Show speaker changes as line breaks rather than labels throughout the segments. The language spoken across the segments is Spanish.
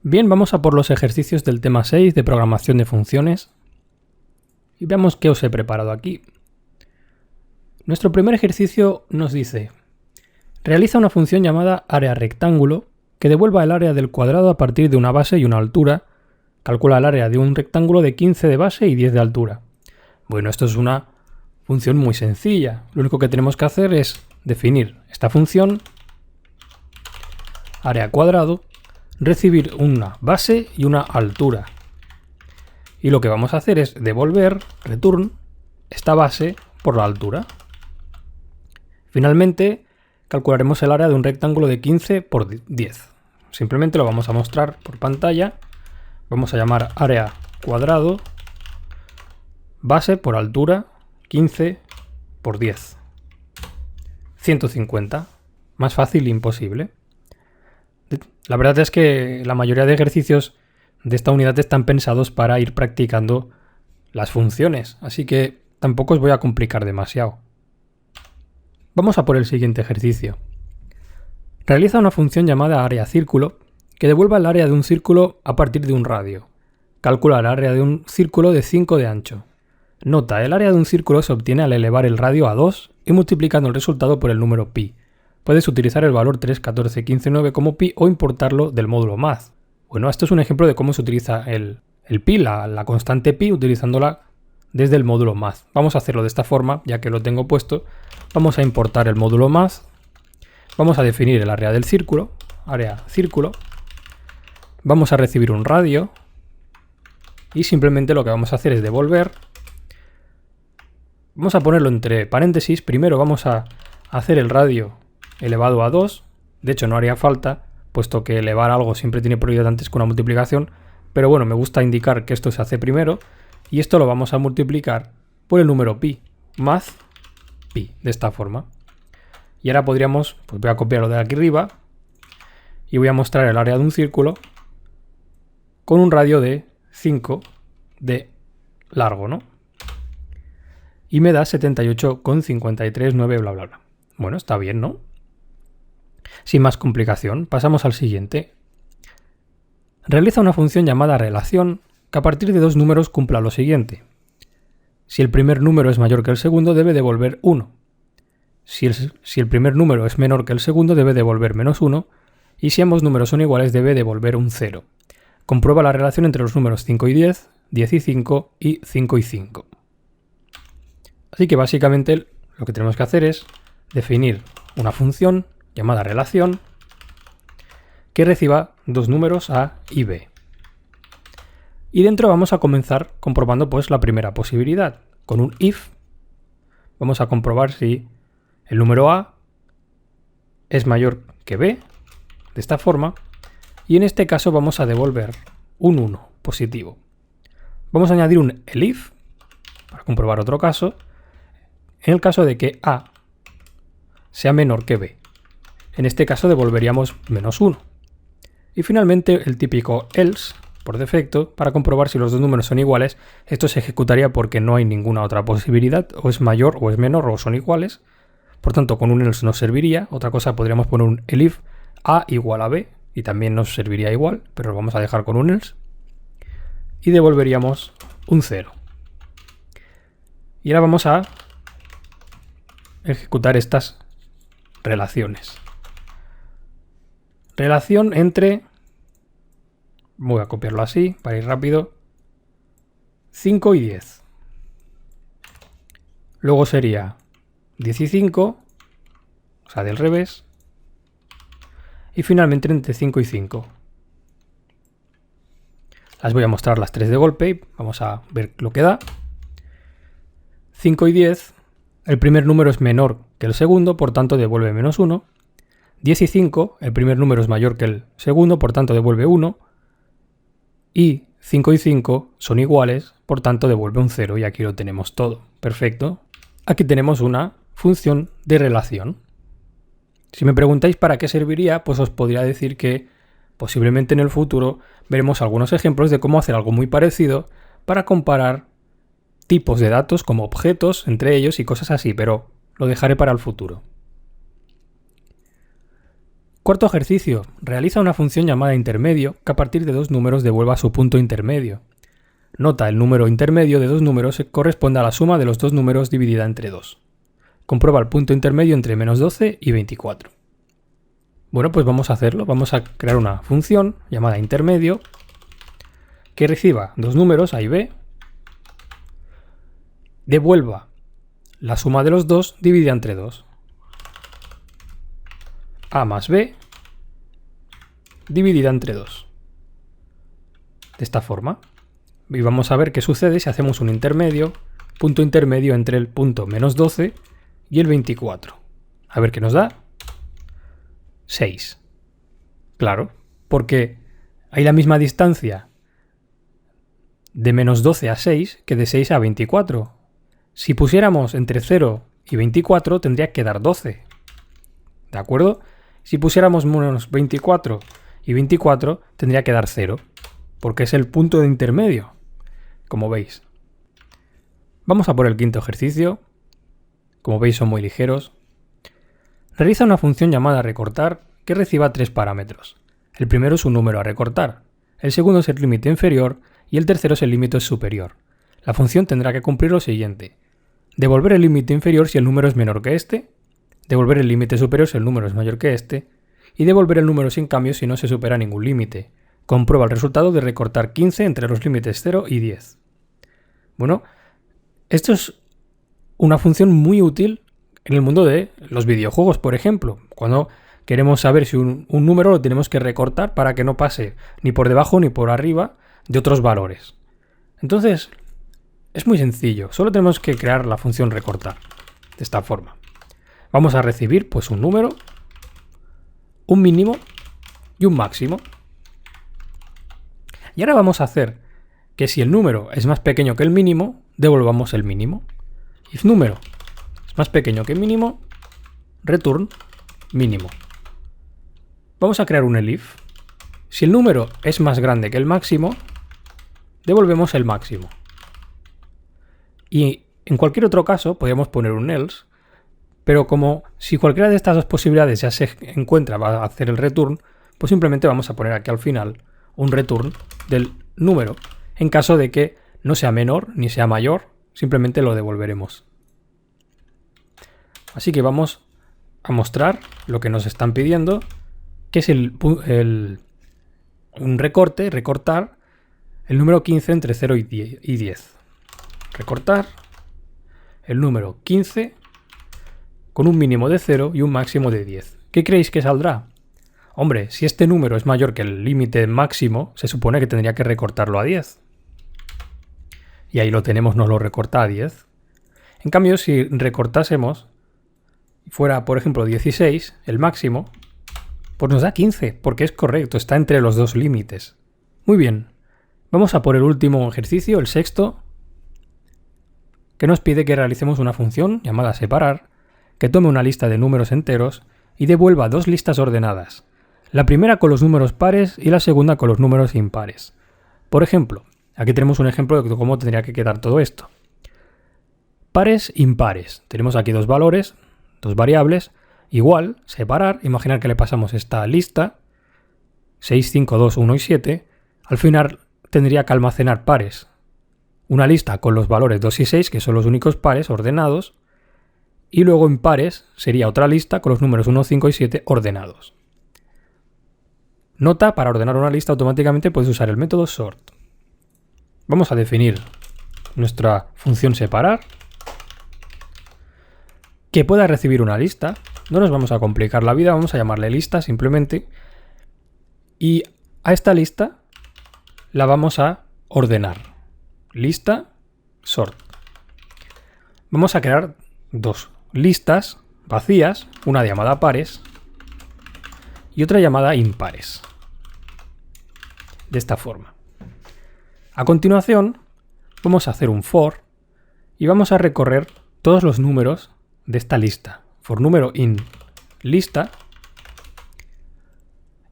Bien, vamos a por los ejercicios del tema 6 de programación de funciones y veamos qué os he preparado aquí. Nuestro primer ejercicio nos dice: realiza una función llamada área rectángulo que devuelva el área del cuadrado a partir de una base y una altura. Calcula el área de un rectángulo de 15 de base y 10 de altura. Bueno, esto es una función muy sencilla. Lo único que tenemos que hacer es definir esta función, área cuadrado, recibir una base y una altura. Y lo que vamos a hacer es devolver, return, esta base por la altura. Finalmente, calcularemos el área de un rectángulo de 15 por 10. Simplemente lo vamos a mostrar por pantalla. Vamos a llamar área cuadrado, base por altura, 15 por 10. 150. Más fácil imposible. La verdad es que la mayoría de ejercicios de esta unidad están pensados para ir practicando las funciones, así que tampoco os voy a complicar demasiado. Vamos a por el siguiente ejercicio. Realiza una función llamada área círculo que devuelva el área de un círculo a partir de un radio. Calcula el área de un círculo de 5 de ancho. Nota, el área de un círculo se obtiene al elevar el radio a 2 y multiplicando el resultado por el número pi. Puedes utilizar el valor 3, 14, 15, 9 como pi o importarlo del módulo math. Bueno, esto es un ejemplo de cómo se utiliza el pi, la constante pi, utilizándola desde el módulo math. Vamos a hacerlo de esta forma, ya que lo tengo puesto. Vamos a importar el módulo math. Vamos a definir el área del círculo, área círculo. Vamos a recibir un radio. Y simplemente lo que vamos a hacer es devolver. Vamos a ponerlo entre paréntesis. Primero vamos a hacer el radio elevado a 2. De hecho, no haría falta, puesto que elevar algo siempre tiene prioridad antes que una multiplicación. Pero bueno, me gusta indicar que esto se hace primero. Y esto lo vamos a multiplicar por el número pi. Math pi, de esta forma. Y ahora podríamos, pues voy a copiarlo de aquí arriba. Y voy a mostrar el área de un círculo con un radio de 5 de largo, ¿no? Y me da 78,539, bla, bla, bla. Bueno, está bien, ¿no? Sin más complicación, pasamos al siguiente. Realiza una función llamada relación que a partir de dos números cumpla lo siguiente. Si el primer número es mayor que el segundo, debe devolver 1. Si el primer número es menor que el segundo, debe devolver menos 1. Y si ambos números son iguales, debe devolver un 0. Comprueba la relación entre los números 5 y 10, 10 y 5 y 5 y 5. Así que básicamente lo que tenemos que hacer es definir una función llamada relación que reciba dos números A y B. Y dentro vamos a comenzar comprobando pues la primera posibilidad. Con un if vamos a comprobar si el número A es mayor que B, de esta forma, y en este caso vamos a devolver un 1 positivo. Vamos a añadir un elif para comprobar otro caso, en el caso de que A sea menor que B. En este caso devolveríamos menos 1. Y finalmente el típico else, por defecto, para comprobar si los dos números son iguales. Esto se ejecutaría porque no hay ninguna otra posibilidad, o es mayor o es menor o son iguales. Por tanto, con un else nos serviría. Otra cosa, podríamos poner un elif A igual a B y también nos serviría igual, pero lo vamos a dejar con un else. Y devolveríamos un 0. Y ahora vamos a ejecutar estas relaciones. Relación entre, voy a copiarlo así para ir rápido, 5 y 10. Luego sería 10 y 5, o sea, del revés. Y finalmente entre 5 y 5. Las voy a mostrar las tres de golpe y vamos a ver lo que da. 5 y 10, el primer número es menor que el segundo, por tanto devuelve menos 1. 10 y 5, el primer número es mayor que el segundo, por tanto devuelve 1. Y 5 y 5 son iguales, por tanto devuelve un 0 y aquí lo tenemos todo. Perfecto. Aquí tenemos una función de relación. Si me preguntáis para qué serviría, pues os podría decir que posiblemente en el futuro veremos algunos ejemplos de cómo hacer algo muy parecido para comparar tipos de datos como objetos entre ellos y cosas así, pero lo dejaré para el futuro. Cuarto ejercicio. Realiza una función llamada intermedio que a partir de dos números devuelva su punto intermedio. Nota, el número intermedio de dos números corresponde a la suma de los dos números dividida entre 2. Comprueba el punto intermedio entre menos 12 y 24. Bueno, pues vamos a hacerlo. Vamos a crear una función llamada intermedio que reciba dos números, A y B, devuelva la suma de los dos dividida entre 2. A más B dividida entre 2. De esta forma. Y vamos a ver qué sucede si hacemos un intermedio, punto intermedio entre el punto menos 12 y el 24. A ver qué nos da. 6. Claro, porque hay la misma distancia de menos 12 a 6 que de 6 a 24. Si pusiéramos entre 0 y 24 tendría que dar 12. ¿De acuerdo? Si pusiéramos menos 24 y 24 tendría que dar 0, porque es el punto de intermedio, como veis. Vamos a por el quinto ejercicio. Como veis son muy ligeros. Realiza una función llamada recortar que reciba tres parámetros. El primero es un número a recortar, el segundo es el límite inferior y el tercero es el límite superior. La función tendrá que cumplir lo siguiente: devolver el límite inferior si el número es menor que este, devolver el límite superior si el número es mayor que este, y devolver el número sin cambio si no se supera ningún límite. Comprueba el resultado de recortar 15 entre los límites 0 y 10. Bueno, esto es una función muy útil en el mundo de los videojuegos, por ejemplo. Cuando queremos saber si un número lo tenemos que recortar para que no pase ni por debajo ni por arriba de otros valores. Entonces, es muy sencillo. Solo tenemos que crear la función recortar de esta forma. Vamos a recibir pues un número, un mínimo y un máximo. Y ahora vamos a hacer que si el número es más pequeño que el mínimo, devolvamos el mínimo. If número es más pequeño que el mínimo, return mínimo. Vamos a crear un elif. Si el número es más grande que el máximo, devolvemos el máximo. Y en cualquier otro caso podríamos poner un else, pero como si cualquiera de estas dos posibilidades ya se encuentra, va a hacer el return, pues simplemente vamos a poner aquí al final un return del número. En caso de que no sea menor ni sea mayor, simplemente lo devolveremos. Así que vamos a mostrar lo que nos están pidiendo, que es un recorte, recortar el número 15 entre 0 y 10. Recortar el número 15 con un mínimo de 0 y un máximo de 10. ¿Qué creéis que saldrá? Hombre, si este número es mayor que el límite máximo, se supone que tendría que recortarlo a 10. Y ahí lo tenemos, nos lo recorta a 10. En cambio, si recortásemos, fuera por ejemplo 16, el máximo, pues nos da 15, porque es correcto, está entre los dos límites. Muy bien, vamos a por el último ejercicio, el sexto, que nos pide que realicemos una función llamada separar, que tome una lista de números enteros y devuelva dos listas ordenadas. La primera con los números pares y la segunda con los números impares. Por ejemplo, aquí tenemos un ejemplo de cómo tendría que quedar todo esto. Pares, impares. Tenemos aquí dos valores, dos variables. Igual, separar, imaginar que le pasamos esta lista, 6, 5, 2, 1 y 7. Al final tendría que almacenar pares. Una lista con los valores 2 y 6, que son los únicos pares ordenados. Y luego en pares sería otra lista con los números 1, 5 y 7 ordenados. Nota, para ordenar una lista automáticamente puedes usar el método sort. Vamos a definir nuestra función separar, que pueda recibir una lista. No nos vamos a complicar la vida, vamos a llamarle lista simplemente. Y a esta lista la vamos a ordenar. Lista, sort. Vamos a crear dos listas vacías, una llamada pares y otra llamada impares. De esta forma. A continuación, vamos a hacer un for y vamos a recorrer todos los números de esta lista. For número in lista.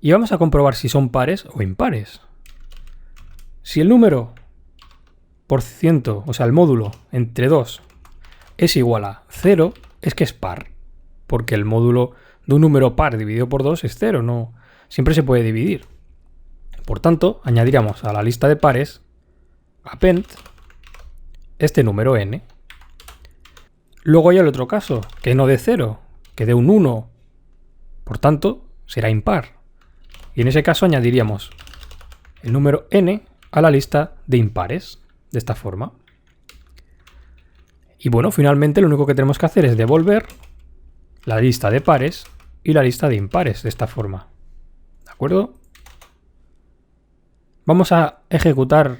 Y vamos a comprobar si son pares o impares. Si el número por ciento, o sea, el módulo entre 2 es igual a 0, es que es par, porque el módulo de un número par dividido por 2 es 0, no, siempre se puede dividir. Por tanto, añadiríamos a la lista de pares append este número n. Luego hay el otro caso, que no dé 0, que dé un 1. Por tanto, será impar. Y en ese caso añadiríamos el número n a la lista de impares, de esta forma. Y bueno, finalmente lo único que tenemos que hacer es devolver la lista de pares y la lista de impares, de esta forma. ¿De acuerdo? Vamos a ejecutar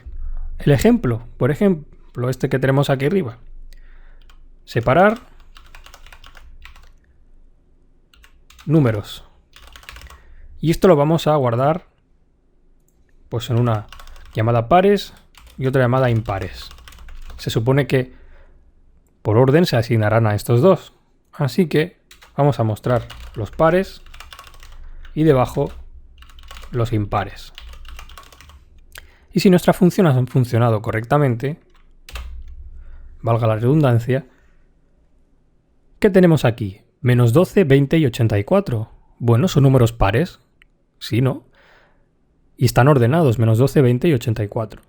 el ejemplo. Por ejemplo, este que tenemos aquí arriba. Separar números. Y esto lo vamos a guardar pues en una llamada pares y otra llamada impares. Se supone que por orden se asignarán a estos dos. Así que vamos a mostrar los pares y debajo los impares. Y si nuestras funciones han funcionado correctamente, valga la redundancia, ¿qué tenemos aquí? Menos 12, 20 y 84. Bueno, son números pares. Sí, ¿no? Y están ordenados, menos 12, 20 y 84.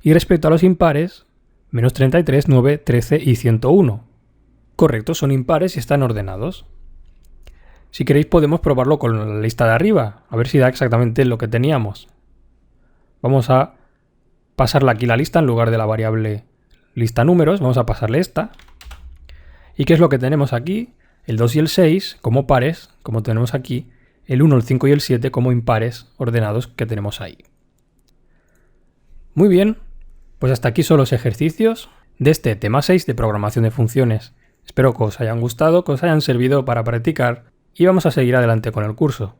Y respecto a los impares, menos 33, 9, 13 y 101. Correcto, son impares y están ordenados. Si queréis podemos probarlo con la lista de arriba, a ver si da exactamente lo que teníamos. Vamos a pasarle aquí la lista en lugar de la variable lista números, vamos a pasarle esta. ¿Y qué es lo que tenemos aquí? El 2 y el 6 como pares, como tenemos aquí, el 1, el 5 y el 7 como impares ordenados que tenemos ahí. Muy bien, pues hasta aquí son los ejercicios de este tema 6 de programación de funciones. Espero que os hayan gustado, que os hayan servido para practicar y vamos a seguir adelante con el curso.